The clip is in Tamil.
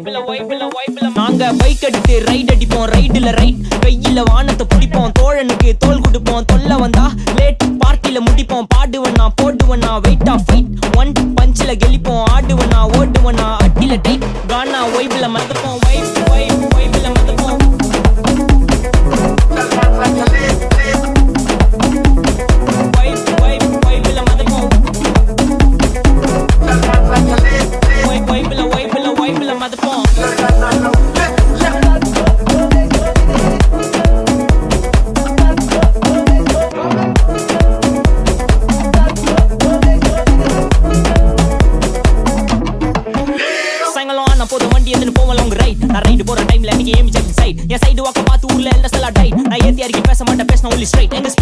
நாங்க பைக் எடுத்து ரைட் அடிப்போம், ரைடுல ரைட் வெயில வானத்தை பிடிப்போம், தோழனுக்கு தோல் கொடுப்போம், தொல்ல வந்தா லேட் பார்ட்டில முடிப்போம், பாடுவனா போடுவனா வெயிட் ஆஃப் ஃபைட் ஒன் பஞ்சில கெளிப்போம், ஆடுவனா ஓடுவனா அட்டில டைட் கானா வைப்ல மதப்போம், வைப்ல மதப்போம், வைப்ல மதப்போம், வைப்ல மதப்போம். போதும் வண்டி எதுன்னு போவல உங்க ரைட் நான் ரைடு போற டைம்ல நீங்க ஏமி ஜெட் சைட் என் சைடு வாக்க பார்த்து ஊர்ல எல்லாம் டை நான் ஏத்தி அறிக்கை பேச மாட்டேன் பேசின ஒன்லி ஸ்ட்ரைட் எங்க